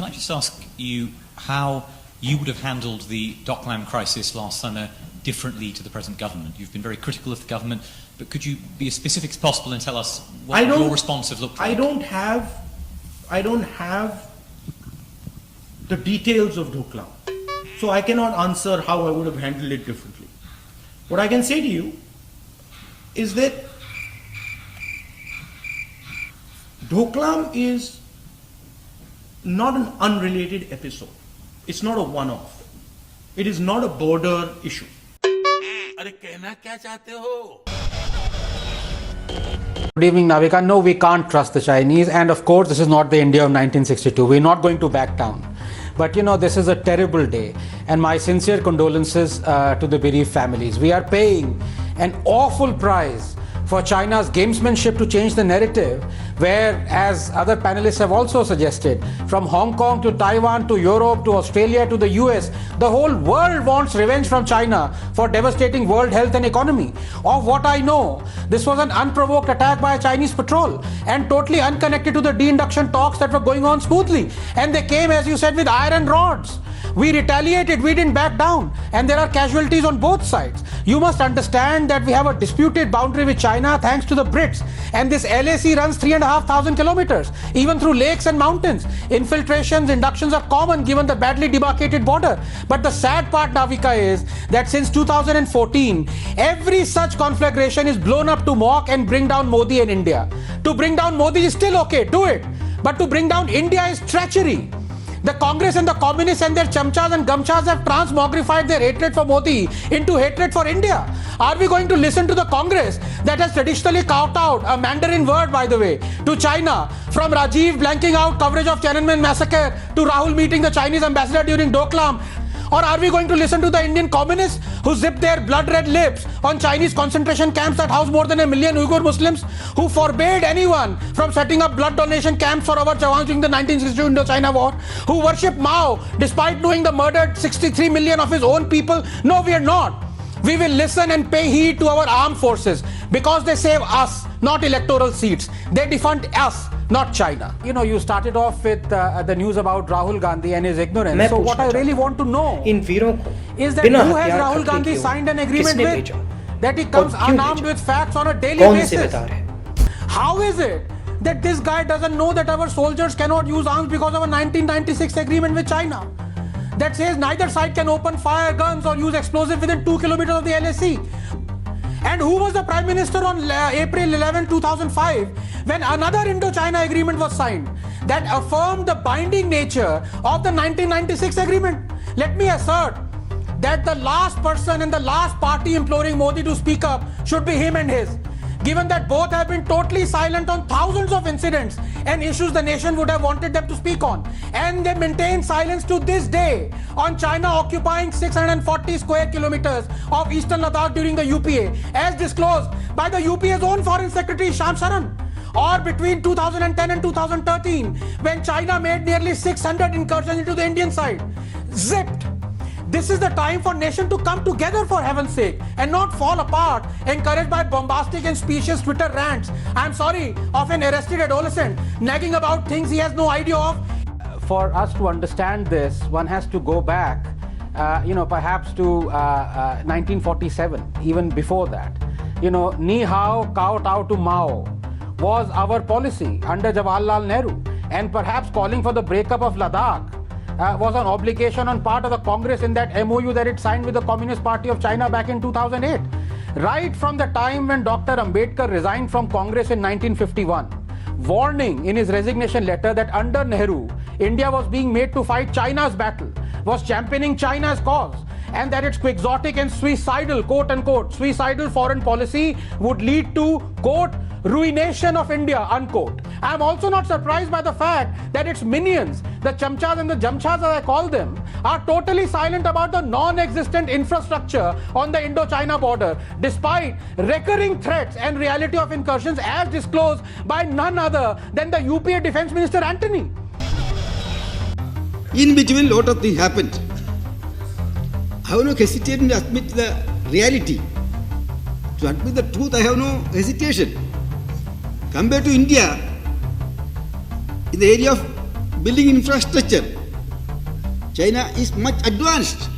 Can I just ask you how you would have handled the Doklam crisis last summer differently to the present government? You've been very critical of the government, but could you be as specific as possible and tell us what your response have looked like? I don't have the details of Doklam, so I cannot answer how I would have handled it differently. What I can say to you is that Doklam is not an unrelated episode. It's not a one-off. It is not a border issue. Good evening, Navika. No, we can't trust the Chinese. And of course, this is not the India of 1962. We're not going to back down. But this is a terrible day. And my sincere condolences to the bereaved families. We are paying an awful price for China's gamesmanship to change the narrative, where, as other panelists have also suggested, from Hong Kong to Taiwan to Europe to Australia to the US, the whole world wants revenge from China for devastating world health and economy. Of what I know, this was an unprovoked attack by a Chinese patrol and totally unconnected to the de-induction talks that were going on smoothly. And they came, as you said, with iron rods. We retaliated, we didn't back down, and there are casualties on both sides. You must understand that we have a disputed boundary with China thanks to the Brits, and this LAC runs 3,500 kilometers, even through lakes and mountains. Infiltrations, inductions are common given the badly demarcated border. But the sad part, Navika, is that since 2014, every such conflagration is blown up to mock and bring down Modi and India. To bring down Modi is still okay, do it. But to bring down India is treachery. The Congress and the communists and their chamchas and gamchas have transmogrified their hatred for Modi into hatred for India. Are we going to listen to the Congress that has traditionally kowtowed, a Mandarin word by the way, to China, from Rajiv blanking out coverage of Tiananmen massacre to Rahul meeting the Chinese ambassador during Doklam? Or are we going to listen to the Indian communists who zipped their blood-red lips on Chinese concentration camps that house more than 1 million Uyghur Muslims, who forbade anyone from setting up blood donation camps for our jawans during the 1962 Indo-China war, who worship Mao despite knowing the murdered 63 million of his own people? No, we are not. We will listen and pay heed to our armed forces because they save us, not electoral seats. They defund us, not China. You started off with the news about Rahul Gandhi and his ignorance. So what I really want to know is that who has Rahul Gandhi signed an agreement with? That he comes unarmed with facts on a daily basis. How is it that this guy doesn't know that our soldiers cannot use arms because of a 1996 agreement with China that says neither side can open fire guns or use explosives within 2 kilometers of the LAC? And who was the Prime Minister on April 11, 2005 when another Indo-China agreement was signed that affirmed the binding nature of the 1996 agreement? Let me assert that the last person and the last party imploring Modi to speak up should be him and his, given that both have been totally silent on thousands of incidents and issues the nation would have wanted them to speak on. And they maintain silence to this day on China occupying 640 square kilometers of eastern Ladakh during the UPA, as disclosed by the UPA's own Foreign Secretary Sham Saran. Or between 2010 and 2013, when China made nearly 600 incursions into the Indian side. Zipped. This is the time for nation to come together, for heaven's sake, and not fall apart, encouraged by bombastic and specious Twitter rants. I'm sorry, of an arrested adolescent nagging about things he has no idea of. For us to understand this, one has to go back, perhaps to 1947, even before that. Ni hao, kowtow to Mao was our policy under Jawaharlal Nehru, and perhaps calling for the breakup of Ladakh was an obligation on part of the Congress in that MOU that it signed with the Communist Party of China back in 2008. Right from the time when Dr. Ambedkar resigned from Congress in 1951, warning in his resignation letter that under Nehru, India was being made to fight China's battle, was championing China's cause, and that its quixotic and suicidal, quote unquote, suicidal foreign policy would lead to, quote, ruination of India, unquote. I am also not surprised by the fact that its minions, the chamchas and the jamchas as I call them, are totally silent about the non-existent infrastructure on the Indo-China border, despite recurring threats and reality of incursions as disclosed by none other than the UPA Defence Minister Antony. In between, lot of things happened. I have no hesitation to admit the reality. To admit the truth, I have no hesitation. Compared to India, in the area of building infrastructure. China is much advanced.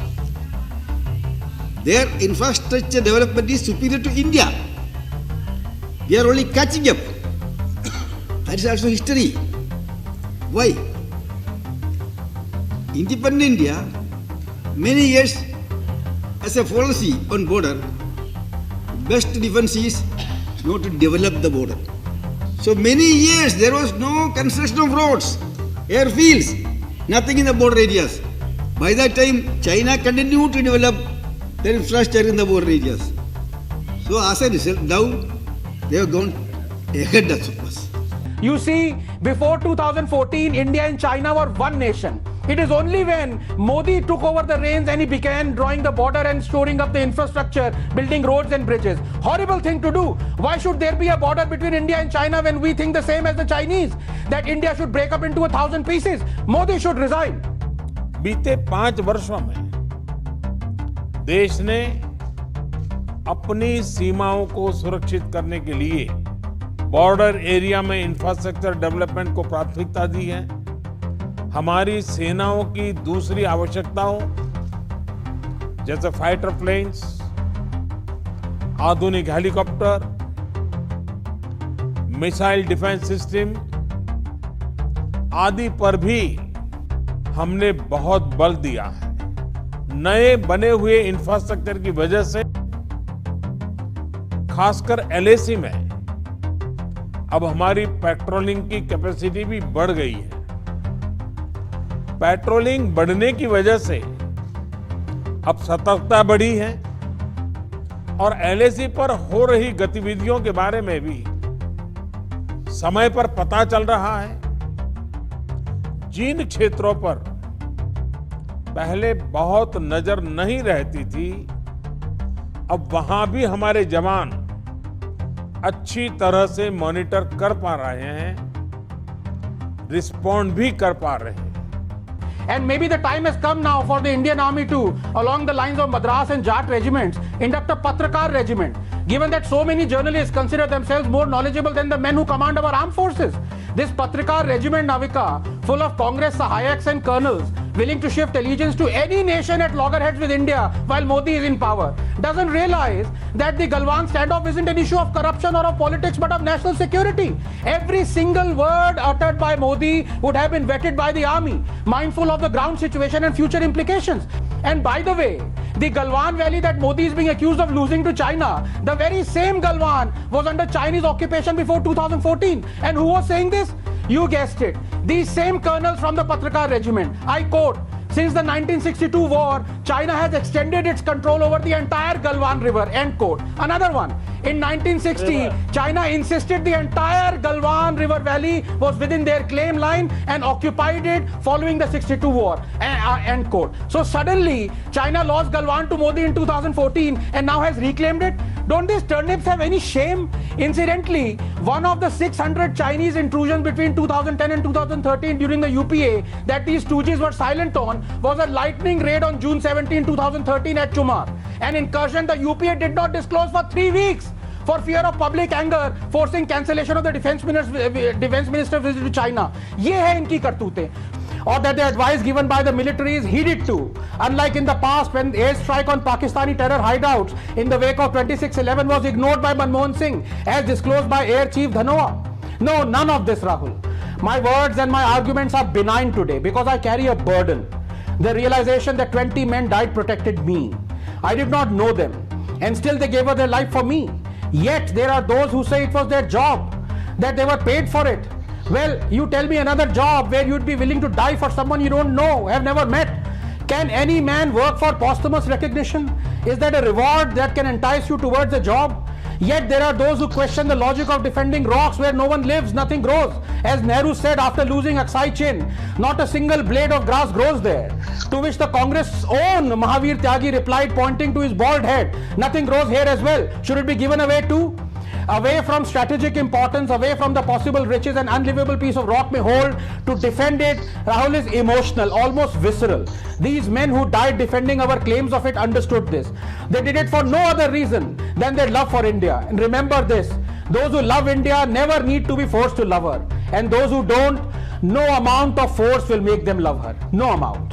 Their infrastructure development is superior to India. We are only catching up. That is also history. Why? Independent India, many years as a policy on border, best defense is not to develop the border. So many years there was no construction of roads, airfields, nothing in the border areas. By that time, China continued to develop their infrastructure in the border areas. So as a result, now they have gone ahead of us. You see, before 2014, India and China were one nation. It is only when Modi took over the reins and he began drawing the border and shoring up the infrastructure, building roads and bridges. Horrible thing to do. Why should there be a border between India and China when we think the same as the Chinese? That India should break up into 1,000 pieces. Modi should resign. बीते 5 वर्षों में देश ने अपनी सीमाओं को सुरक्षित करने के लिए बॉर्डर एरिया में इंफ्रास्ट्रक्चर डेवलपमेंट को प्राथमिकता दी है। हमारी सेनाओं की दूसरी आवश्यकताओं जैसे फाइटर प्लेन्स, आधुनिक हेलीकॉप्टर, मिसाइल डिफेंस सिस्टम आदि पर भी हमने बहुत बल दिया है। नए बने हुए इंफ्रास्ट्रक्चर की वजह से खासकर एलएसी में अब हमारी पेट्रोलिंग की कैपेसिटी भी बढ़ गई है। पेट्रोलिंग बढ़ने की वजह से अब सतर्कता बढ़ी है और एलएसी पर हो रही गतिविधियों के बारे में भी समय पर पता चल रहा है। जिन क्षेत्रों पर पहले बहुत नजर नहीं रहती थी, अब वहां भी हमारे जवान अच्छी तरह से मॉनिटर कर पा रहे हैं, रिस्पॉन्ड भी कर पा रहे हैं। And maybe the time has come now for the Indian Army to, along the lines of Madras and Jat regiments, induct a Patrakar regiment, given that so many journalists consider themselves more knowledgeable than the men who command our armed forces. This Patrakar regiment, Navika, full of Congress Sahayaks and colonels, willing to shift allegiance to any nation at loggerheads with India while Modi is in power, doesn't realize that the Galwan standoff isn't an issue of corruption or of politics but of national security. Every single word uttered by Modi would have been vetted by the army, mindful of the ground situation and future implications. And by the way, the Galwan Valley that Modi is being accused of losing to China, the very same Galwan was under Chinese occupation before 2014. And who was saying this? You guessed it. These same colonels from the Patrakar regiment. I quote, "Since the 1962 war, China has extended its control over the entire Galwan River." End quote. Another one. In 1960, China insisted the entire Galwan River Valley was within their claim line and occupied it following the 62 war. End quote. So suddenly, China lost Galwan to Modi in 2014 and now has reclaimed it. Don't these turnips have any shame? Incidentally, one of the 600 Chinese intrusions between 2010 and 2013 during the UPA that these stooges were silent on was a lightning raid on June 17, 2013 at Chumar. An incursion the UPA did not disclose for 3 weeks for fear of public anger, forcing cancellation of the defense minister's visit to China. ये है इनकी करतूतें. Or that the advice given by the military is heeded to. Unlike in the past when airstrike on Pakistani terror hideouts in the wake of 26/11 was ignored by Manmohan Singh as disclosed by Air Chief Dhanoa. No, none of this, Rahul. My words and my arguments are benign today because I carry a burden. The realization that 20 men died protected me. I did not know them and still they gave up their life for me. Yet there are those who say it was their job, that they were paid for it. Well, you tell me another job where you'd be willing to die for someone you don't know, have never met. Can any man work for posthumous recognition? Is that a reward that can entice you towards a job? Yet there are those who question the logic of defending rocks where no one lives, nothing grows. As Nehru said after losing Aksai Chin, not a single blade of grass grows there. To which the Congress' own Mahavir Tyagi replied, pointing to his bald head, nothing grows here as well. Should it be given away too? Away from strategic importance, away from the possible riches an unlivable piece of rock may hold, to defend it, Rahul, is emotional, almost visceral. These men who died defending our claims of it understood this. They did it for no other reason than their love for India. And remember this, those who love India never need to be forced to love her. And those who don't No amount of force will make them love her. No amount.